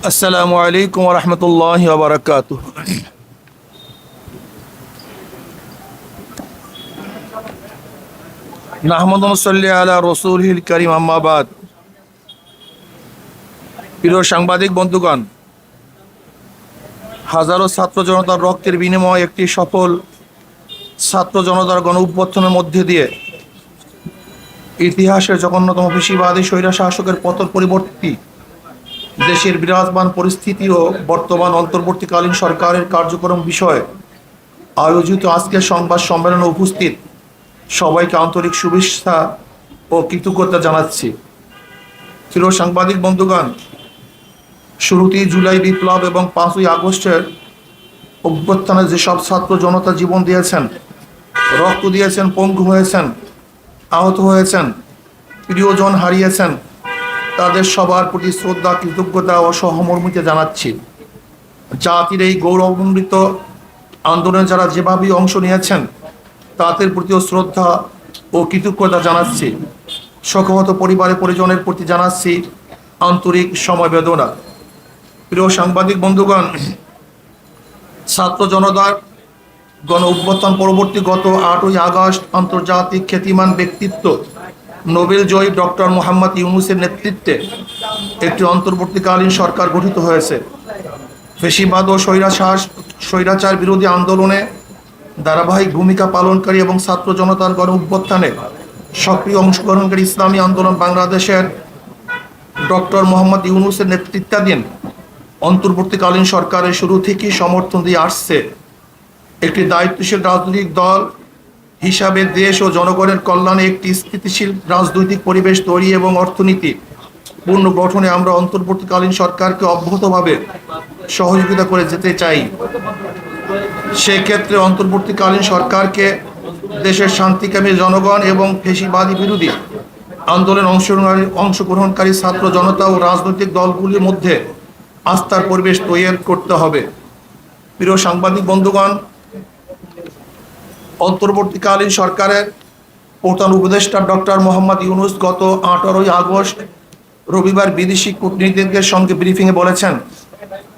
আসসালামু আলাইকুম ওয়া রাহমাতুল্লাহি ওয়া বারাকাতুহু। নাহমাদু ওয়া নুসাল্লি আলা রাসূলিল কারীম, আম্মা বাদ। প্রিয় সাংবাদিক বন্ধুগণ, হাজারো ছাত্র জনতার রক্তের বিনিময়ে একটি সফল ছাত্র জনতার গণ অভ্যুত্থানের মধ্যে দিয়ে ইতিহাসের জঘন্যতম ফ্যাসিবাদী স্বৈরা শাসকের পতন পরিবর্তী দেশের বিরাজমান পরিস্থিতি ও বর্তমান অন্তর্বর্তীকালীন সরকারের কার্যক্রম বিষয়ে আয়োজিত আজকের সংবাদ সম্মেলনে উপস্থিত সবাইকে আন্তরিক শুভেচ্ছা ও কৃতজ্ঞতা জানাচ্ছি। প্রিয় সাংবাদিক বন্ধুগণ, শুরুতেই জুলাই বিপ্লব এবং 5ই আগস্টের অভ্যুত্থানে যেসব ছাত্র জনতা জীবন দিয়েছেন, রক্ত দিয়েছেন, পঙ্গু হয়েছেন, আহত হয়েছেন, প্রিয়জন হারিয়েছেন, তাদের সবার প্রতি শ্রদ্ধা, কৃতজ্ঞতা ও সহমর্মিতা জানাচ্ছি। জাতির এই গৌরবান্বিত আন্দোলনে যারা যেভাবে অংশ নিয়েছেন তাদের প্রতিও শ্রদ্ধা ও কৃতজ্ঞতা জানাচ্ছি। শোকহত পরিবারের পরিজনের প্রতি জানাচ্ছি আন্তরিক সমবেদনা। প্রিয় সাংবাদিক বন্ধুগণ, ছাত্র জনতার গণ অভ্যুত্থান পরবর্তী গত 8ই আগস্ট আন্তর্জাতিক খ্যাতিমান ব্যক্তিত্ব নোবেল জয়ী ডক্টর মোহাম্মদ ইউনূসের নেতৃত্বে একটি অন্তর্বর্তীকালীন সরকার গঠিত হয়েছে। ফ্যাসিবাদ ও স্বৈরাচার বিরোধী আন্দোলনে ধারাবাহিক ভূমিকা পালনকারী এবং ছাত্র জনতার গণ অভ্যুত্থানে সক্রিয় অংশগ্রহণকারী ইসলামী আন্দোলন বাংলাদেশের ডক্টর মোহাম্মদ ইউনূসের নেতৃত্বাধীন অন্তর্বর্তীকালীন সরকারের শুরু থেকেই সমর্থন দিয়ে আসছে। একটি দায়িত্বশীল রাজনৈতিক দল হিসাবে দেশ ও জনগণের কল্যাণে একটি স্থিতিশীল রাজনৈতিক পরিবেশ তৈরি এবং অর্থনীতি পুনর্গঠনে আমরা অন্তর্বর্তীকালীন সরকারকে অব্যাহতভাবে সহযোগিতা করে যেতে চাই। সেক্ষেত্রে অন্তর্বর্তীকালীন সরকারকে দেশের শান্তিকামী জনগণ এবং ফ্যাসিবাদী বিরোধী আন্দোলনে অংশগ্রহণকারী ছাত্র জনতা ও রাজনৈতিক দলগুলির মধ্যে আস্থার পরিবেশ তৈরি করতে হবে। প্রিয় সাংবাদিক বন্ধুগণ, অন্তর্বর্তীকালীন সরকারের প্রধান উপদেষ্টা ডক্টর মোহাম্মদ ইউনূস গত 18ই আগস্ট রবিবার বিদেশি কূটনীতিকদের সঙ্গে ব্রিফিংয়ে বলেছেন,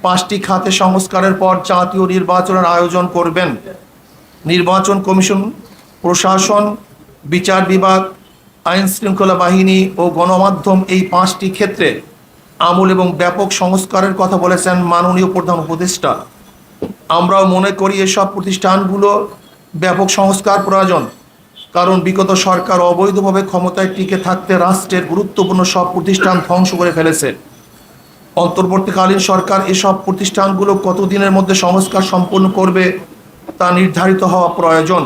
5টি খাতে সংস্কারের পর জাতীয় নির্বাচনের আয়োজন করবেন। নির্বাচন কমিশন, প্রশাসন, বিচার বিভাগ, আইন শৃঙ্খলা বাহিনী ও গণমাধ্যম, এই 5টি ক্ষেত্রে আমূল এবং ব্যাপক সংস্কারের কথা বলেছেন মাননীয় প্রধান উপদেষ্টা। আমরাও মনে করি এসব প্রতিষ্ঠানগুলো ব্যাপক সংস্কার প্রয়োজন, কারণ বিগত সরকার অবৈধভাবে ক্ষমতায় টিকে থাকতে রাষ্ট্রের গুরুত্বপূর্ণ সব প্রতিষ্ঠান ধ্বংস করে ফেলেছে। অন্তর্বর্তীকালীন সরকার এসব প্রতিষ্ঠানগুলো কতদিনের মধ্যে সংস্কার সম্পন্ন করবে তা নির্ধারিত হওয়া প্রয়োজন।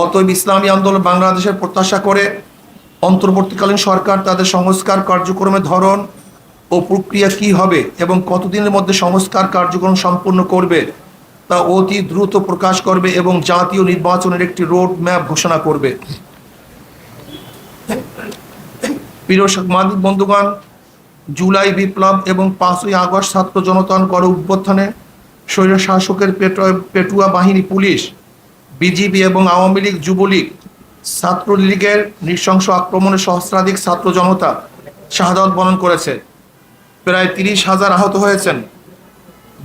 অতএব ইসলামী আন্দোলন বাংলাদেশের প্রত্যাশা করে অন্তর্বর্তীকালীন সরকার তাদের সংস্কার কার্যক্রমের ধরন ও প্রক্রিয়া কী হবে এবং কতদিনের মধ্যে সংস্কার কার্যক্রম সম্পন্ন করবে তা অতি দ্রুত প্রকাশ করবে এবং জাতীয় নির্বাচনের একটি রোড ম্যাপ ঘোষণা করবে। প্রিয় সাংবাদিক বন্ধুগণ, জুলাই বিপ্লব এবং 5ই আগস্ট ছাত্র জনতার গণ অভ্যুত্থানে স্বৈর শাসকের পেটুয়া বাহিনী, পুলিশ, বিজিবি এবং আওয়ামী লীগ, যুবলীগ, ছাত্রলীগের নৃশংস আক্রমণে সহস্রাধিক ছাত্র জনতা শাহাদাত বরণ করেছে। প্রায় 30,000 আহত হয়েছেন,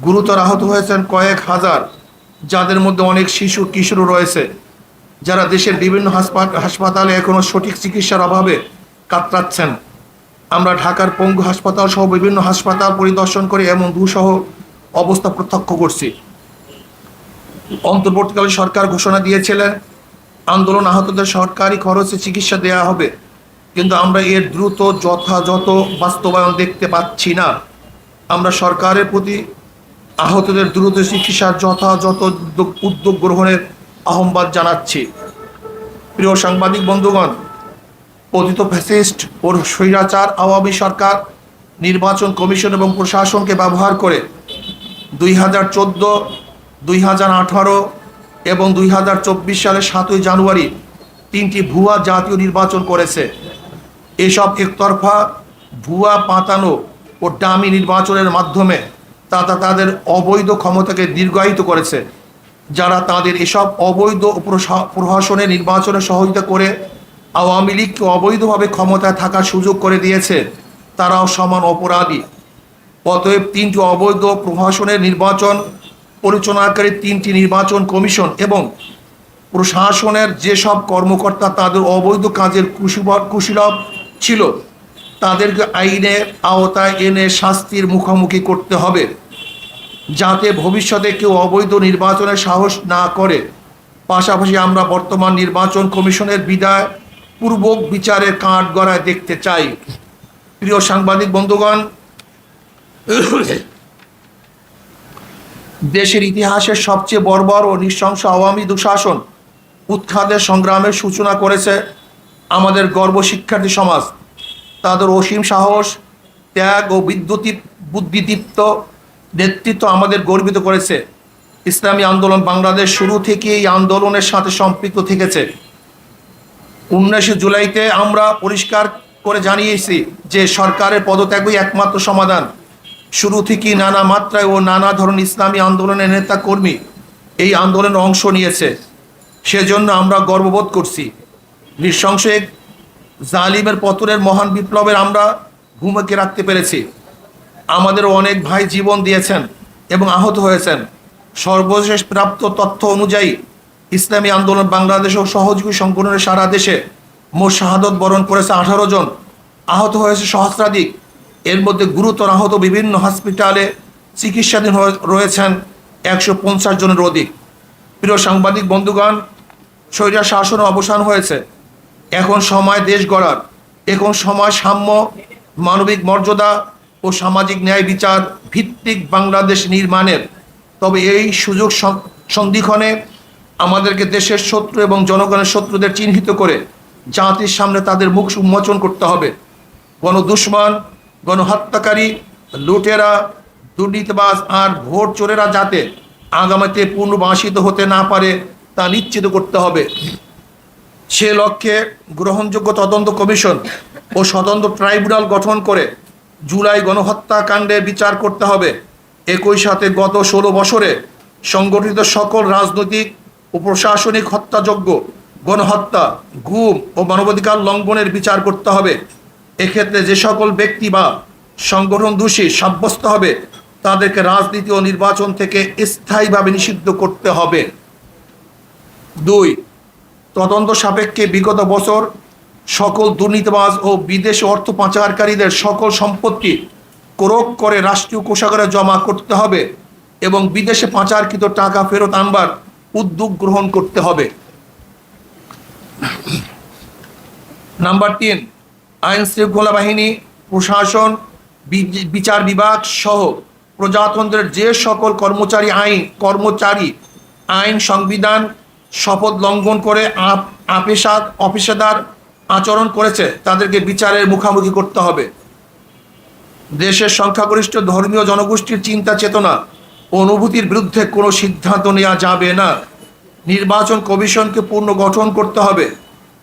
গুরুতর আহত হয়েছেন কয়েক হাজার, যাদের মধ্যে অনেক শিশু কিশোর রয়েছে, যারা দেশের বিভিন্ন হাসপাতালে এখনও সঠিক চিকিৎসার অভাবে কাতরাচ্ছেন। আমরা ঢাকার পঙ্গু হাসপাতাল সহ বিভিন্ন হাসপাতাল পরিদর্শন করে এমন দুঃসহ অবস্থা প্রত্যক্ষ করছি। অন্তর্বর্তীকালীন সরকার ঘোষণা দিয়েছিলেন আন্দোলন আহতদের সরকারি খরচে চিকিৎসা দেওয়া হবে, কিন্তু আমরা এর দ্রুত যথাযথ বাস্তবায়ন দেখতে পাচ্ছি না। আমরা সরকারের প্রতি আহতদের দ্রুত চিকিৎসার যথাযথ উদ্যোগ গ্রহণের আহ্বান জানাচ্ছি। প্রিয় সাংবাদিক বন্ধুগণ, পতিত ফ্যাসিস্ট ও স্বৈরাচার আওয়ামী সরকার নির্বাচন কমিশন এবং প্রশাসনকে ব্যবহার করে 2014, 2018 এবং 2024 সালের 7ই জানুয়ারি 3টি ভুয়া জাতীয় নির্বাচন করেছে। এসব একতরফা, ভুয়া, পাতানো ও ডামি নির্বাচনের মাধ্যমে তাদের অবৈধ ক্ষমতাকে দীর্ঘায়িত করেছে। যারা তাদের এসব অবৈধ প্রশাসনের নির্বাচনে সহযোগিতা করে আওয়ামী লীগকে অবৈধভাবে ক্ষমতায় থাকার সুযোগ করে দিয়েছে, তারাও সমান অপরাধী। অতএব 3টি অবৈধ প্রশাসনের নির্বাচন পরিচালনাকারী 3টি নির্বাচন কমিশন এবং প্রশাসনের যেসব কর্মকর্তা তাদের অবৈধ কাজের কুশীলব ছিল তাদেরকে আইনের আওতায় এনে শাস্তির মুখোমুখি করতে হবে, যাতে ভবিষ্যতে কেউ অবৈধ নির্বাচনের সাহস না করে। পাশাপাশি আমরা বর্তমান নির্বাচন কমিশনের বিদায় পূর্বক বিচারের কাঠগড়ায় দেখতে চাই। প্রিয় সাংবাদিক বন্ধুগণ, দেশের ইতিহাসের সবচেয়ে বর্বর ও নৃশংস আওয়ামী দুঃশাসন উৎখাতের সংগ্রামের সূচনা করেছে আমাদের গর্ব শিক্ষার্থী সমাজ। তাদের অসীম সাহস, ত্যাগ ও বুদ্ধিদীপ্ত নেতৃত্ব আমাদের গর্বিত করেছে। ইসলামী আন্দোলন বাংলাদেশ শুরু থেকে এই আন্দোলনের সাথে সম্পৃক্ত থেকেছে। 19 জুলাইতে আমরা পরিষ্কার করে জানিয়েছি যে সরকারের পদত্যাগই একমাত্র সমাধান। শুরু থেকেই নানা মাত্রায় ও নানা ধরনের ইসলামী আন্দোলনের নেতা কর্মী এই আন্দোলনে অংশ নিয়েছে, সেজন্য আমরা গর্ববোধ করছি। নৃশংস এক জালিমের পতনের মহান বিপ্লবের আমরা ভূমিকা রাখতে পেরেছি। আমাদের অনেক ভাই জীবন দিয়েছেন এবং আহত হয়েছেন। সর্বশেষ প্রাপ্ত তথ্য অনুযায়ী ইসলামী আন্দোলন বাংলাদেশ ও সহযোগী সংগঠনের সারা দেশে মোট শাহাদত বরণ করেছে 18 জন, আহত হয়েছে সহস্রাধিক। এর মধ্যে গুরুতর আহত বিভিন্ন হসপিটালে চিকিৎসাধীন রয়েছেন 150 জনের অধিক। প্রিয় সাংবাদিক বন্ধুগণ, স্বৈরাচার শাসনের অবসান হয়েছে। এখন সময় দেশ গড়ার, এখন সময় সাম্য, মানবিক মর্যাদা ও সামাজিক ন্যায় বিচার ভিত্তিক বাংলাদেশ নির্মাণের। তবে এই সুযোগ সন্ধিক্ষণে আমাদেরকে দেশের শত্রু এবং জনগণের শত্রুদের চিহ্নিত করে জাতির সামনে তাদের মুখ উন্মোচন করতে হবে। গণদুশমন, গণহত্যাকারী, লুটেরা, দুর্নীতিবাজ আর ভোট চোরেরা যাতে আগামীতে পুনর্বাসিত হতে না পারে তা নিশ্চিত করতে হবে। সে লক্ষ্যে গ্রহণযোগ্য তদন্ত কমিশন ও স্বতন্ত্র ট্রাইব্যুনাল গঠন করে জুলাই গণহত্যাকাণ্ডের বিচার করতে হবে। একই সাথে গত 16 বছরে সংগঠিত সকল রাজনৈতিক ও প্রশাসনিক হত্যাযজ্ঞ, গণহত্যা, গুম ও মানবাধিকার লঙ্ঘনের বিচার করতে হবে। এক্ষেত্রে যে সকল ব্যক্তি বা সংগঠন দোষী সাব্যস্ত হবে তাদেরকে রাজনীতি ও নির্বাচন থেকে স্থায়ীভাবে নিষিদ্ধ করতে হবে। 2. তদন্ত সাপেক্ষে বিগত বছর সকল দুর্নীতিবাজ ও বিদেশি অর্থ পাচারকারীদের সকল সম্পত্তি ক্রোক করে রাষ্ট্রীয় কোষাগারে জমা করতে হবে এবং বিদেশে পাচারকৃত টাকা ফেরত আনবার উদ্যোগ গ্রহণ করতে হবে। নাম্বার 3, আইন শৃঙ্খলা বাহিনী, প্রশাসন, বিচার বিভাগ সহ প্রজাতন্ত্রের যে সকল কর্মচারী আইন, সংবিধান, শপথ লঙ্ঘন করে অপেশাদার আচরণ করেছে তাদেরকে বিচারের মুখোমুখি করতে হবে। দেশের সংখ্যাগরিষ্ঠ ধর্মীয় জনগোষ্ঠীর চিন্তা চেতনা ও অনুভূতির বিরুদ্ধে কোনো সিদ্ধান্ত নেওয়া যাবে না। নির্বাচন কমিশনকে পুনর্গঠন করতে হবে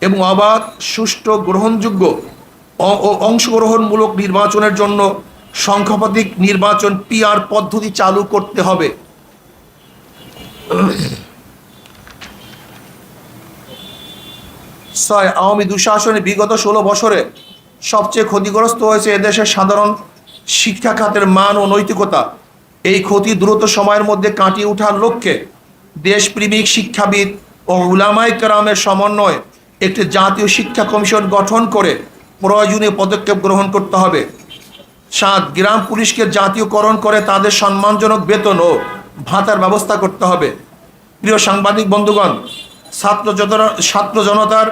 এবং অবাধ, সুষ্ঠু, গ্রহণযোগ্য ও অংশগ্রহণমূলক নির্বাচনের জন্য সংখ্যাধিক নির্বাচন PR পদ্ধতি চালু করতে হবে। আওয়ামী দুঃশাসনে বিগত 16 বছরে সবচেয়ে ক্ষতিগ্রস্ত হয়েছে এদেশের সাধারণ শিক্ষা খাতের মান ও নৈতিকতা। এই ক্ষতি দ্রুত সময়ের মধ্যে কাটিয়ে ওঠার লক্ষ্যে দেশপ্রেমিক শিক্ষাবিদ ও উলামায়ে কেরামের সমন্বয়ে একটি জাতীয় শিক্ষা কমিশন গঠন করে প্রয়োজনীয় পদক্ষেপ গ্রহণ করতে হবে। 7. গ্রাম পুলিশকে জাতীয়করণ করে তাদের সম্মানজনক বেতন ও ভাতার ব্যবস্থা করতে হবে। প্রিয় সাংবাদিক বন্ধুগণ, ছাত্র জনতার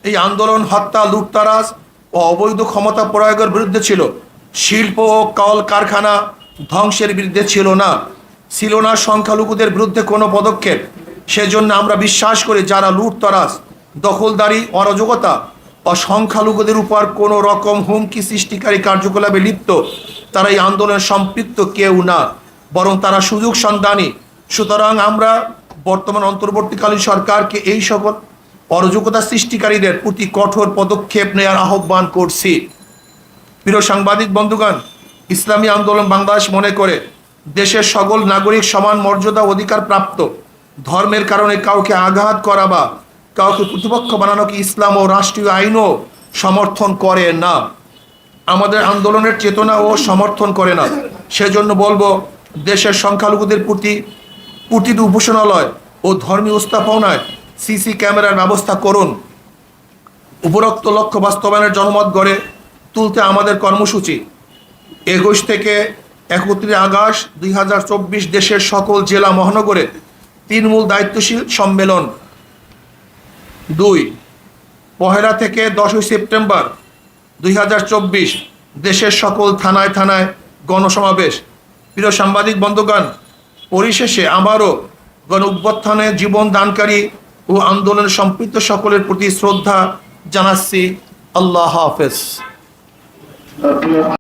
এই আন্দোলন হত্যা, লুটতরাজ ও অবৈধ ক্ষমতা প্রয়োগের বিরুদ্ধে ছিল। শিল্প ও কল কারখানা ধ্বংসের বিরুদ্ধে ছিল না সংখ্যালঘুদের বিরুদ্ধে কোনো পদক্ষেপ। সেজন্য আমরা বিশ্বাস করি যারা লুটতরাজ, দখলদারি, অরাজকতা ও সংখ্যালঘুদের উপর কোনো রকম হুমকি সৃষ্টিকারী কার্যকলাপে লিপ্ত তারা এই আন্দোলনে সম্পৃক্ত কেউ না, বরং তারা সুযোগ সন্ধানী। সুতরাং আমরা বর্তমান অন্তর্বর্তীকালীন সরকারকে এই সকল অরাজকতা সৃষ্টিকারীদের প্রতি কঠোর পদক্ষেপ নেওয়ার আহ্বান করছি। প্রিয় সাংবাদিক বন্ধুগণ, ইসলামী আন্দোলন বাংলাদেশ মনে করে দেশের সকল নাগরিক সমান মর্যাদা অধিকার প্রাপ্ত। ধর্মের কারণে কাউকে আঘাত করা বা কাউকে প্রতিপক্ষ বানানোকে ইসলাম ও রাষ্ট্রীয় আইনও সমর্থন করে না। আমাদের আন্দোলনের চেতনা ও সমর্থন করে না। সেজন্য বলবো, দেশের সংখ্যালঘুদের প্রতি প্রতিটি উপাসনালয় ও ধর্মীয় স্থাপনায় সিসি ক্যামেরার ব্যবস্থা করুন। উপরোক্ত লক্ষ্য বাস্তবায়নের জনমত গড়ে তুলতে আমাদের কর্মসূচি ২১ থেকে ৩১ আগস্ট ২০২৪ দেশের সকল জেলা মহানগরে তৃণমূল দায়িত্বশীল সম্মেলন। ২ ১ থেকে ১০ সেপ্টেম্বর ২০২৪ দেশের সকল থানায় থানায় গণসমাবেশ। প্রিয় সাংবাদিক বন্ধুগণ, পরিশেষে আবারও গণ অভ্যুত্থানে জীবন দানকারী ও আন্দোলনে সম্পৃক্ত সকলের প্রতি শ্রদ্ধা জানাচ্ছি। আল্লাহ হাফেজ।